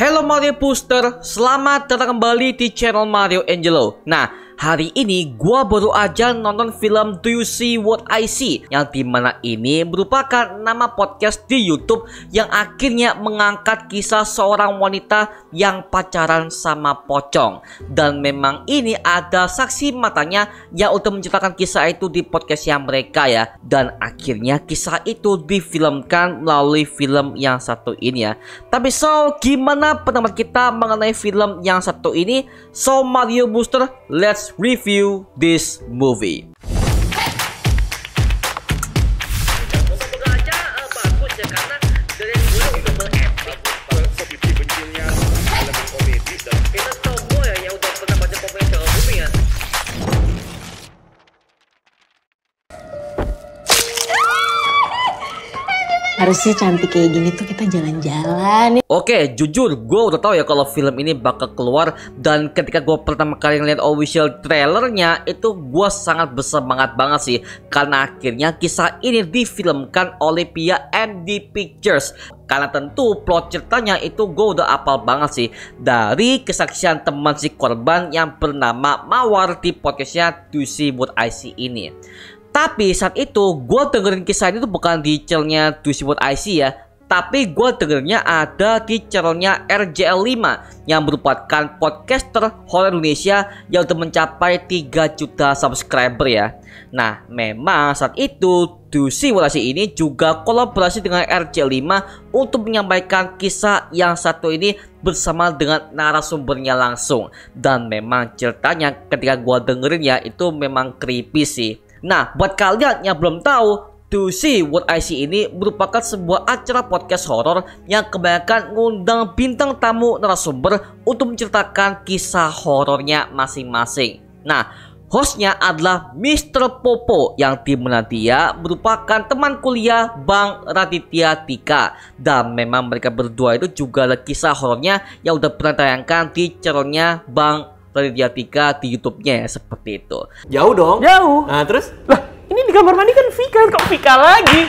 Hello Mario Booster, selamat datang kembali di channel Mario Angelo. Nah, hari ini gua baru aja nonton film Do You See What I See, yang dimana ini merupakan nama podcast di YouTube yang akhirnya mengangkat kisah seorang wanita yang pacaran sama pocong. Dan memang ini ada saksi matanya yang udah menceritakan kisah itu di podcastnya mereka ya. Dan akhirnya kisah itu difilmkan melalui film yang satu ini ya. Tapi gimana pendapat kita mengenai film yang satu ini? So Mario Booster, let's review this movie. Harusnya cantik kayak gini tuh kita jalan-jalan. Oke, jujur gue udah tahu ya kalau film ini bakal keluar. Dan ketika gue pertama kali ngeliat official trailernya, itu gue sangat bersemangat banget sih. Karena akhirnya kisah ini difilmkan oleh pihak MD Pictures. Karena tentu plot ceritanya itu gue udah apal banget sih. Dari kesaksian teman si korban yang bernama Mawar di podcastnya Do You See What I See ini. Tapi saat itu gue dengerin kisah ini tuh bukan di channelnya Do You See What I See ya, tapi gue dengernya ada di channelnya RJL5 yang merupakan podcaster horror Indonesia yang udah mencapai 3 juta subscriber ya. Nah, memang saat itu Do You See What I See ini juga kolaborasi dengan RJL5 untuk menyampaikan kisah yang satu ini bersama dengan narasumbernya langsung. Dan memang ceritanya ketika gue dengerin ya, itu memang creepy sih. Nah, buat kalian yang belum tahu, Do You See What I See ini merupakan sebuah acara podcast horor yang kebanyakan ngundang bintang tamu narasumber untuk menceritakan kisah horornya masing-masing. Nah, hostnya adalah Mr. Popo yang dimana dia merupakan teman kuliah Bang Raditya Dika. Dan memang mereka berdua itu juga ada kisah horornya yang udah pernah tayangkan di channelnya Bang Raditya Dika di YouTube-nya ya, seperti itu. Jauh dong? Jauh. Nah terus? Lah, ini di kamar mandi kan Vika, kok Vika lagi?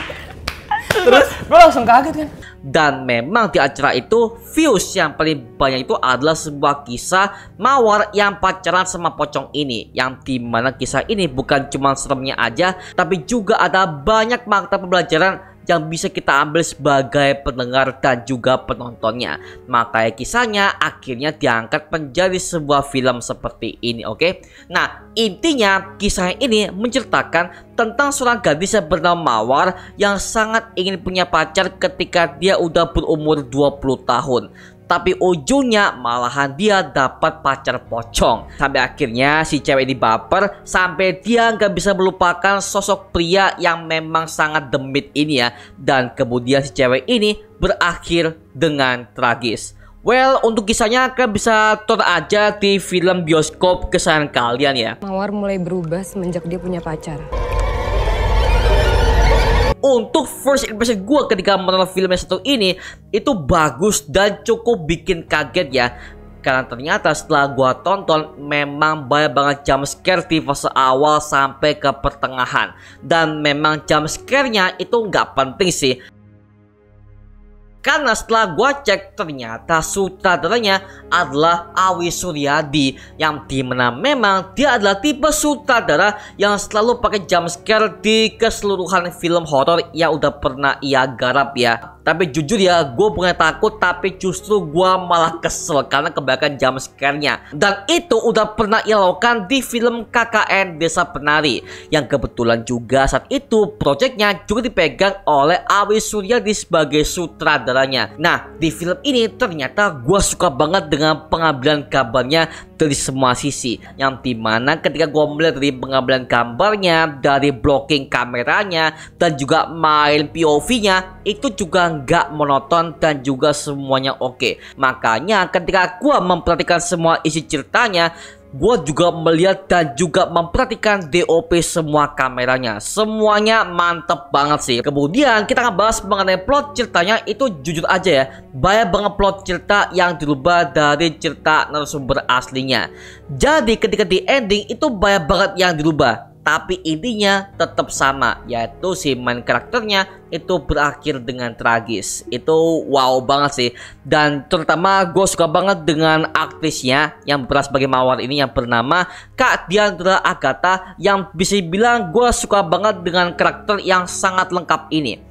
Terus gue langsung kaget kan. Dan memang di acara itu views yang paling banyak itu adalah sebuah kisah Mawar yang pacaran sama pocong ini. Yang dimana kisah ini bukan cuma seremnya aja, tapi juga ada banyak makna pembelajaran yang bisa kita ambil sebagai pendengar dan juga penontonnya. Makanya kisahnya akhirnya diangkat menjadi sebuah film seperti ini, oke? Nah, intinya kisah ini menceritakan tentang seorang gadis yang bernama Mawar yang sangat ingin punya pacar ketika dia udah berumur 20 tahun. Tapi ujungnya malahan dia dapat pacar pocong. Sampai akhirnya si cewek ini baper sampai dia nggak bisa melupakan sosok pria yang memang sangat demit ini ya. Dan kemudian si cewek ini berakhir dengan tragis. Well, untuk kisahnya kalian bisa tonton aja di film bioskop kesayangan kalian ya. Mawar mulai berubah semenjak dia punya pacar. Untuk first impression gue ketika menonton film yang satu ini, itu bagus dan cukup bikin kaget ya. Karena ternyata setelah gue tonton, memang banyak banget jump scare di fase awal sampai ke pertengahan. Dan memang jump scare-nya itu nggak penting sih. Karena setelah gua cek ternyata sutradaranya adalah Awi Suryadi, yang dimana memang dia adalah tipe sutradara yang selalu pakai jump scare di keseluruhan film horor yang udah pernah ia garap ya. Tapi jujur ya, gue bukan takut, tapi justru gue malah kesel karena kebanyakan jump scare-nya. Dan itu udah pernah ia lakukan di film KKN Desa Penari, yang kebetulan juga saat itu proyeknya juga dipegang oleh Awi Suryadi sebagai sutradaranya. Nah, di film ini ternyata gue suka banget dengan pengambilan gambarnya dari semua sisi, yang dimana ketika gue melihat dari pengambilan gambarnya, dari blocking kameranya, dan juga main POV-nya, itu juga nggak monoton dan juga semuanya oke. Makanya ketika gue memperhatikan semua isi ceritanya, gue juga melihat dan juga memperhatikan DOP semua kameranya. Semuanya mantep banget sih. Kemudian kita ngebahas mengenai plot ceritanya. Itu jujur aja ya, banyak banget plot cerita yang dirubah dari cerita narasumber aslinya. Jadi ketika di ending itu banyak banget yang dirubah. tapi intinya tetap sama, yaitu si main karakternya itu berakhir dengan tragis. Itu wow banget sih. Dan terutama gue suka banget dengan aktrisnya yang berperan sebagai Mawar ini yang bernama Kak Diandra Agatha, yang bisa bilang gue suka banget dengan karakter yang sangat lengkap ini.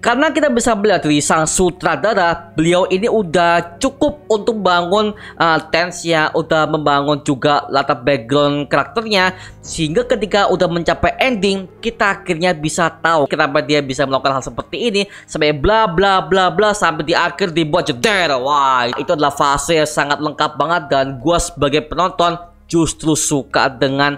Karena kita bisa melihat dari sang sutradara, beliau ini udah cukup untuk bangun tense-nya, udah membangun juga latar background karakternya, sehingga ketika udah mencapai ending, kita akhirnya bisa tahu kenapa dia bisa melakukan hal seperti ini, sampai bla bla bla bla sampai di akhir dibuat jeder. Wah, itu adalah fase yang sangat lengkap banget, dan gue sebagai penonton justru suka dengan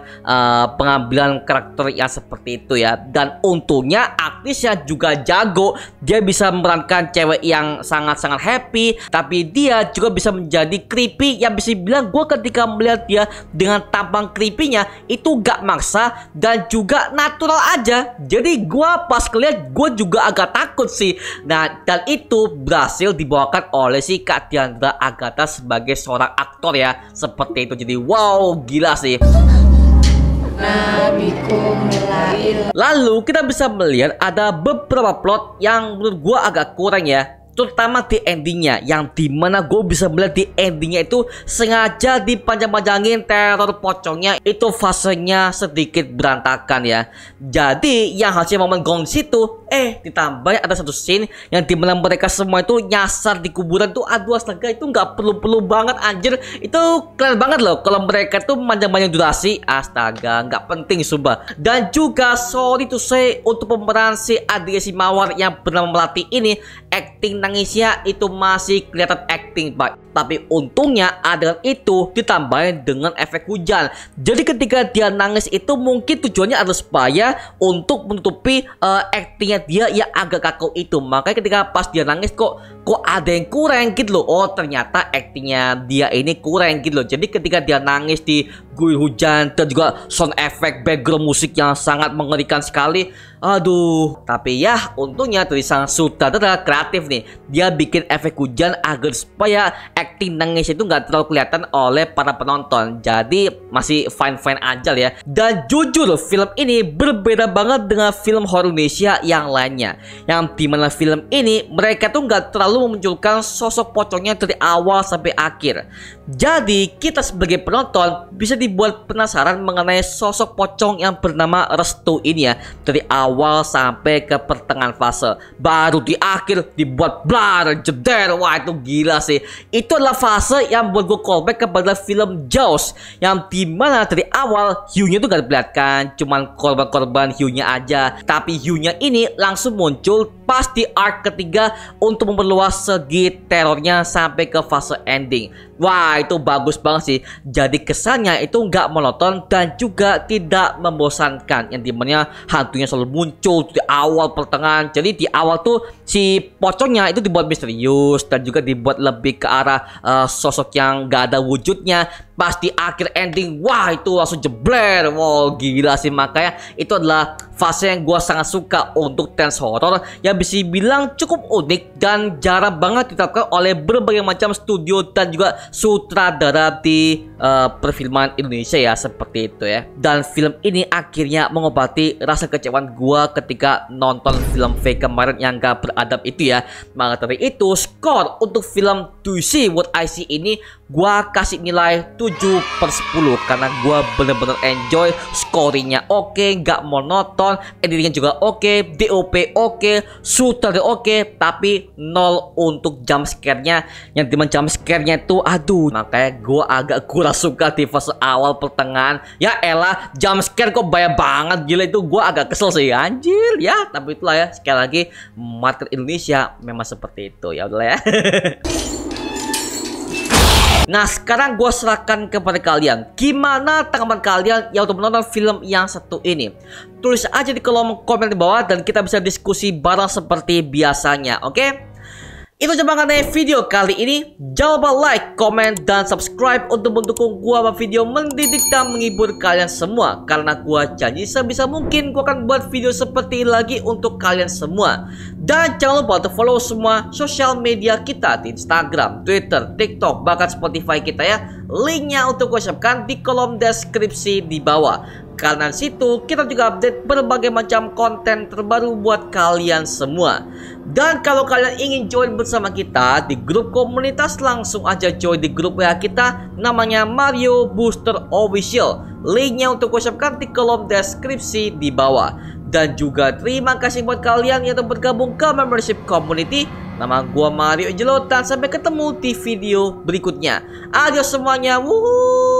pengambilan karakter yang seperti itu ya. Dan untungnya aktrisnya juga jago. Dia bisa memerankan cewek yang sangat-sangat happy, tapi dia juga bisa menjadi creepy, yang bisa bilang gue ketika melihat dia dengan tampang creepy-nya itu gak maksa dan juga natural aja. Jadi gue pas ngeliat gue juga agak takut sih. Nah, dan itu berhasil dibawakan oleh si Kak Diandra Agatha sebagai seorang aktor ya, seperti itu. Jadi wow, gila sih. Lalu kita bisa melihat ada beberapa plot yang menurut gua agak kurang ya, terutama di endingnya, yang dimana gue bisa melihat di endingnya itu sengaja dipanjang-panjangin teror pocongnya, itu fasenya sedikit berantakan ya. Jadi yang harusnya momen gong situ, ditambah ada satu scene yang dimana mereka semua itu nyasar di kuburan tuh. Aduh astaga, itu nggak perlu banget anjir. Itu keren banget loh kalau mereka tuh panjang-panjang durasi. Astaga, nggak penting sumpah. Dan juga sorry to say, untuk pemeran si adik si Mawar yang bernama Melati ini, acting nangisnya itu masih kelihatan acting pak. Tapi untungnya adegan itu ditambahin dengan efek hujan. Jadi ketika dia nangis itu mungkin tujuannya adalah supaya untuk menutupi actingnya dia yang agak kaku itu. Makanya ketika pas dia nangis kok ada yang kurang gitu loh. Oh ternyata actingnya dia ini kurang gitu loh. Jadi ketika dia nangis di guyur hujan dan juga sound effect background musik yang sangat mengerikan sekali. Aduh, tapi ya untungnya dari sang sutradara kreatif nih, dia bikin efek hujan agar supaya acting nangis itu nggak terlalu kelihatan oleh para penonton. Jadi masih fine-fine aja ya. Dan jujur film ini berbeda banget dengan film horor Indonesia yang lainnya, yang dimana film ini mereka tuh nggak terlalu memunculkan sosok pocongnya dari awal sampai akhir. Jadi kita sebagai penonton bisa dibuat penasaran mengenai sosok pocong yang bernama Restu ini ya, dari awal sampai ke pertengahan fase. Baru di akhir dibuat blar jeder. Wah itu gila sih. Itu adalah fase yang buat gue callback kepada film Jaws, yang dimana dari awal hiunya tuh gak diperlihatkan, cuman korban-korban hiunya aja. Tapi hiunya ini langsung muncul pas di arc ketiga untuk memperluas segi terornya sampai ke fase ending. Wah itu bagus banget sih. Jadi kesannya itu nggak monoton dan juga tidak membosankan, yang dimana hantunya selalu muncul di awal pertengahan. Jadi di awal tuh si pocongnya itu dibuat misterius dan juga dibuat lebih ke arah sosok yang nggak ada wujudnya. Pas di akhir ending, wah itu langsung jebler. Wow gila sih. Makanya itu adalah fase yang gue sangat suka untuk tense horror, yang bisa bilang cukup unik dan jarang banget diterapkan oleh berbagai macam studio dan juga sutradara di perfilman Indonesia ya, seperti itu ya. Dan film ini akhirnya mengobati rasa kecewaan gue ketika nonton film V kemarin yang gak beradab itu ya. Maka dari itu skor untuk film Do You See What I See ini gue kasih nilai 7/10 karena gue bener-bener enjoy. Scoringnya oke, gak monoton, editingnya juga oke, DOP oke, sutradara oke, tapi 0 untuk jump scare-nya, yang dimana jump scare-nya itu aduh. Makanya gue agak kurang suka di fase awal pertengahan. Ya elah, jump scare kok banyak banget, gila itu gue agak kesel sih anjir ya. Tapi itulah ya, sekali lagi market Indonesia memang seperti itu ya udahlah ya. Nah sekarang gue serahkan kepada kalian, gimana tanggapan kalian yang untuk menonton film yang satu ini? Tulis aja di kolom komen di bawah dan kita bisa diskusi bareng seperti biasanya, oke? Itu aja mengenai video kali ini. Jangan lupa like, comment, dan subscribe untuk mendukung gua buat video mendidik dan menghibur kalian semua. Karena gua janji sebisa mungkin gua akan buat video seperti ini lagi untuk kalian semua. Dan jangan lupa untuk follow semua sosial media kita di Instagram, Twitter, TikTok, bahkan Spotify kita ya. Linknya untuk gua siapkan di kolom deskripsi di bawah. Karena di situ kita juga update berbagai macam konten terbaru buat kalian semua. Dan kalau kalian ingin join bersama kita di grup komunitas, langsung aja join di grup WA kita, namanya Mario Booster Official. Linknya untuk gue siapkan di kolom deskripsi di bawah. Dan juga terima kasih buat kalian yang telah bergabung ke membership community. Nama gua Mario Angelot dan sampai ketemu di video berikutnya. Adios semuanya. Wuhuu.